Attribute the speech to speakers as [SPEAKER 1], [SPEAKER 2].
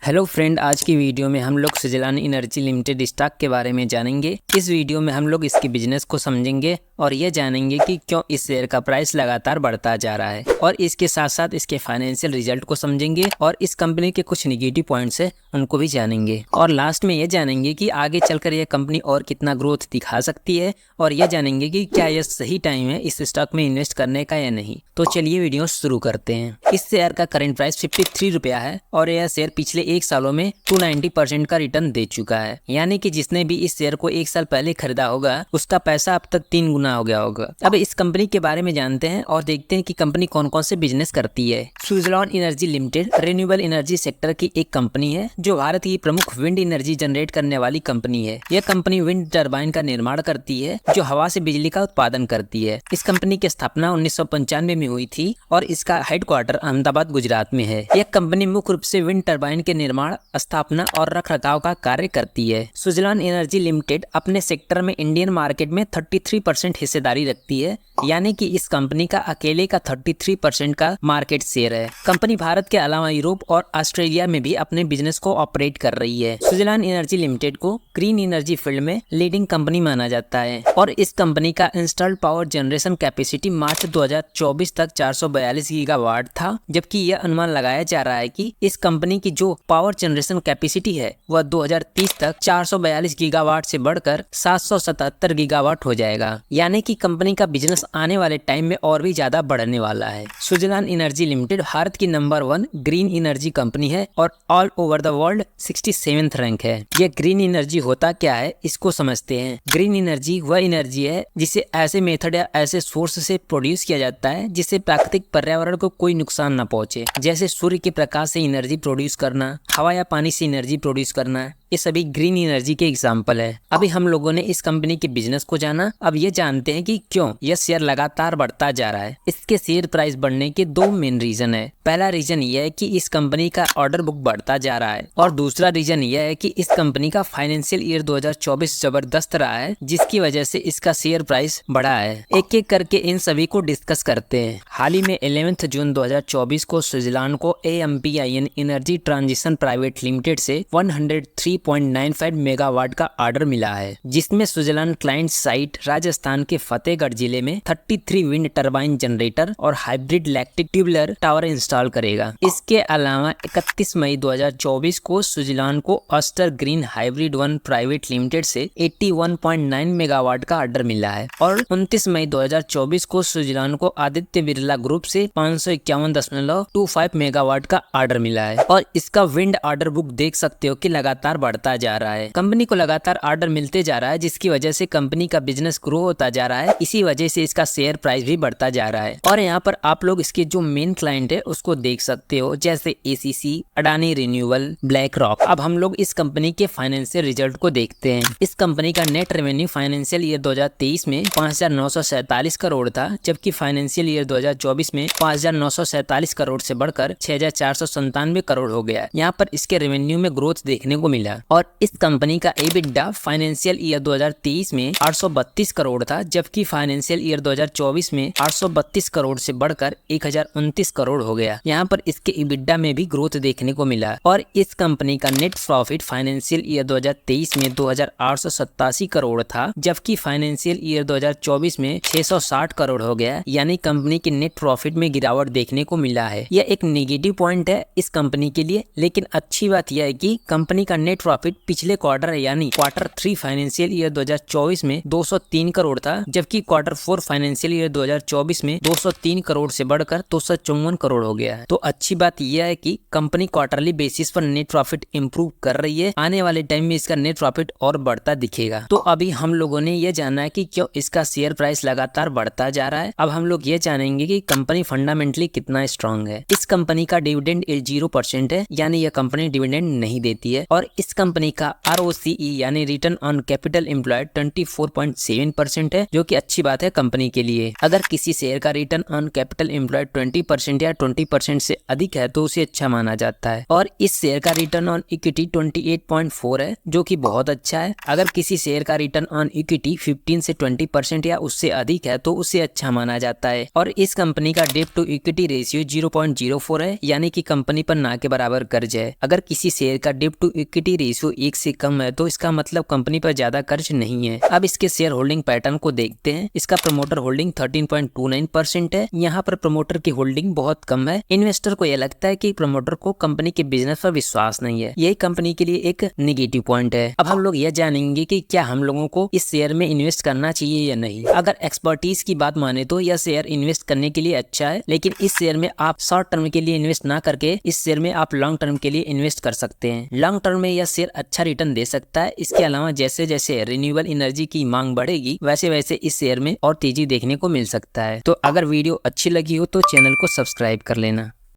[SPEAKER 1] Hello friend, आज की video में हम लोग सुजलान एनर्जी लिमिटेड स्टॉक के बारे में जानेंगे। इस वीडियो में हम लोग इसके बिजनेस को समझेंगे और ये जानेंगे कि क्यों इस शेयर का प्राइस लगातार बढ़ता जा रहा है, और इसके साथ साथ इसके फाइनेंशियल रिजल्ट को समझेंगे और इस कंपनी के कुछ निगेटिव पॉइंट्स है उनको भी जानेंगे। और लास्ट में ये जानेंगे कि आगे चलकर यह कंपनी और कितना ग्रोथ दिखा सकती है, और यह जानेंगे कि क्या यह सही टाइम है इस स्टॉक में इन्वेस्ट करने का या नहीं। तो चलिए वीडियो शुरू करते हैं। इस शेयर का करंट प्राइस 53 रुपया है और यह शेयर पिछले एक सालों में 290% का रिटर्न दे चुका है। यानी कि जिसने भी इस शेयर को एक साल पहले खरीदा होगा उसका पैसा अब तक 3 गुना हो गया होगा। अब इस कंपनी के बारे में जानते हैं और देखते हैं कि कंपनी कौन कौन से बिजनेस करती है। Suzlon energy limited renewable energy sector की एक कंपनी है जो भारत की प्रमुख विंड एनर्जी जनरेट करने वाली कंपनी है। यह कंपनी विंड टरबाइन का निर्माण करती है जो हवा से बिजली का उत्पादन करती है। इस कंपनी की स्थापना 1995 में हुई थी और इसका हेडक्वार्टर अहमदाबाद गुजरात में है। यह कंपनी मुख्य रूप से विंड टरबाइन के निर्माण, स्थापना और रखरखाव का कार्य करती है। सुजलान एनर्जी लिमिटेड अपने सेक्टर में इंडियन मार्केट में 33% हिस्सेदारी रखती है, यानी कि इस कंपनी का अकेले का 33% का मार्केट शेयर है। कंपनी भारत के अलावा यूरोप और ऑस्ट्रेलिया में भी अपने बिजनेस को ऑपरेट कर रही है। सुजलान एनर्जी लिमिटेड को ग्रीन एनर्जी फील्ड में लीडिंग कंपनी माना जाता है और इस कंपनी का इंस्टॉल्ड पावर जनरेशन कैपेसिटी मार्च 2024 तक 442 गीगावाट था, जबकि यह अनुमान लगाया जा रहा है कि इस कंपनी की जो पावर जनरेशन कैपेसिटी है वह 2030 तक 442 गीगावाट से बढ़कर 777 गीगावाट हो जाएगा। यानी कि कंपनी का बिजनेस आने वाले टाइम में और भी ज्यादा बढ़ने वाला है। सुजलान एनर्जी लिमिटेड भारत की नंबर 1 ग्रीन एनर्जी कंपनी है और all over the world 67th rank है। यह ग्रीन एनर्जी होता क्या है इसको समझते हैं। ग्रीन एनर्जी वह एनर्जी है जिसे ऐसे मेथड या ऐसे सोर्स से प्रोड्यूस किया जाता है जिससे प्राकृतिक पर्यावरण को कोई नुकसान न पहुंचे, जैसे सूर्य के प्रकाश से एनर्जी प्रोड्यूस करना, हवा या पानी से एनर्जी प्रोड्यूस करना। ये सभी ग्रीन एनर्जी के एग्जाम्पल है। अभी हम लोगों ने इस कंपनी के बिजनेस को जाना, अब ये जानते हैं कि क्यों यह शेयर लगातार बढ़ता जा रहा है। इसके शेयर प्राइस बढ़ने के दो मेन रीजन है। पहला रीजन यह है कि इस कंपनी का ऑर्डर बुक बढ़ता जा रहा है और दूसरा रीजन यह है कि इस कंपनी का फाइनेंशियल ईयर 2024 जबरदस्त रहा है, जिसकी वजह से इसका शेयर प्राइस बढ़ा है। एक एक करके इन सभी को डिस्कस करते हैं। हाल ही में 11 जून 2024 को सुजलान को AMPIN energy transition private limited से 103.95 मेगावाट का ऑर्डर मिला है, जिसमें सुजलान क्लाइंट साइट राजस्थान के फतेहगढ़ जिले में 33 विंड टरबाइन जनरेटर और hybrid electric tubular tower install करेगा। इसके अलावा 31 मई 2024 को सुजलान को Aster green hybrid 1 private limited से 81.9 मेगावाट का ऑर्डर मिला है और 29 मई 2024 को सुजलान को आदित्य बिरला ग्रुप से 551.25 मेगावाट का ऑर्डर मिला है और इसका विंड ऑर्डर बुक देख सकते हो कि लगातार बढ़ता जा रहा है। कंपनी को लगातार ऑर्डर मिलते जा रहा है, जिसकी वजह से कंपनी का बिजनेस ग्रो होता जा रहा है। इसी वजह से इसका शेयर प्राइस भी बढ़ता जा रहा है। और यहाँ पर आप लोग इसके जो मेन क्लाइंट है उसको देख सकते हो, जैसे ACC, Adani renewable, black rock. अब हम लोग इस कंपनी के फाइनेंशियल रिजल्ट को देखते हैं। इस कंपनी का नेट रेवेन्यू फाइनेंशियल ईयर 2023 में 5,947 करोड़ था, जबकि फाइनेंशियल ईयर 2024 में 5,947 करोड़ से बढ़कर 6,497 करोड़ हो गया। यहाँ पर इसके रेवेन्यू में ग्रोथ देखने को मिला और इस कंपनी का EBITDA फाइनेंशियल ईयर 2023 में 832 करोड़ था, जबकि फाइनेंशियल ईयर 2024 में 832 करोड़ से बढ़कर 1,029 करोड़ हो गया। यहाँ पर इसके EBITDA में भी ग्रोथ देखने को मिला और इस कंपनी का नेट प्रॉफिट फाइनेंशियल ईयर 2023 में 2,887 करोड़ था, जबकि फाइनेंशियल ईयर 2024 में 660 करोड़ हो गया। यानी कंपनी के नेट प्रॉफिट में गिरावट देखने को मिला है। यह एक नेगेटिव पॉइंट है इस कंपनी के लिए, लेकिन अच्छी बात यह है कि कंपनी का नेट प्रॉफिट पिछले क्वार्टर यानी Q3 फाइनेंशियल ईयर 2024 में 203 करोड़ था, जबकि Q4 फाइनेंशियल ईयर 2024 में 203 करोड़ से बढ़कर 254 करोड़ हो गया है। तो अच्छी बात यह है कि कंपनी क्वार्टरली बेसिस पर नेट प्रॉफिट इंप्रूव कर रही है। आने वाले टाइम में इसका नेट प्रॉफिट और बढ़ता दिखेगा। तो अभी हम लोगों ने यह जाना है कि क्यों इसका शेयर प्राइस लगातार बढ़ता जा रहा है। अब हम लोग ये जानेंगे कि कंपनी फंडामेंटली कितना स्ट्रांग है। इस कंपनी का डिविडेंड 0% है, यानी यह कंपनी डिविडेंड नहीं देती है और इस कंपनी का ROCE यानी रिटर्न ऑन कैपिटल एम्प्लॉयड 24.7% है, जो कि अच्छी बात है कंपनी के लिए। अगर किसी शेयर का रिटर्न ऑन कैपिटल एम्प्लॉयड 20% या 20% से अधिक है तो उसे अच्छा माना जाता है। और इस शेयर का रिटर्न ऑन इक्विटी 28.4 है, जो कि बहुत अच्छा है। अगर किसी शेयर का रिटर्न ऑन इक्विटी 15 से 20% या उससे अधिक है तो उसे अच्छा माना जाता है। और इस कंपनी का डेट टू इक्विटी रेशियो 0.04 है, यानी कि कंपनी पर ना के बराबर कर्ज है। अगर किसी शेयर का डेट टू इक्विटी रेशियो 1 से कम है तो इसका मतलब कंपनी पर ज्यादा कर्ज नहीं है। अब इसके शेयर होल्डिंग पैटर्न को देखते हैं। इसका प्रमोटर होल्डिंग 13.29% है। यहाँ पर प्रमोटर की होल्डिंग बहुत कम है। इन्वेस्टर को यह लगता है कि प्रमोटर को कंपनी के बिजनेस पर विश्वास नहीं है। यही कंपनी के लिए एक नेगेटिव पॉइंट है। अब हम लोग यह जानेंगे कि क्या हम लोगों को इस शेयर में इन्वेस्ट करना चाहिए या नहीं। अगर एक्सपर्टीज की बात माने तो यह शेयर इन्वेस्ट करने के लिए अच्छा है, लेकिन इस शेयर में आप शॉर्ट टर्म के लिए इन्वेस्ट ना करके इस शेयर में आप लॉन्ग टर्म के लिए इन्वेस्ट कर सकते हैं। लॉन्ग टर्म में यह शेयर अच्छा रिटर्न दे सकता है। इसके अलावा जैसे जैसे रिन्यूएबल एनर्जी की मांग बढ़ेगी वैसे वैसे इस शेयर में और तेजी देखने को मिल सकता है। तो अगर वीडियो अच्छी लगी हो तो चैनल को सब्सक्राइब कर लेना।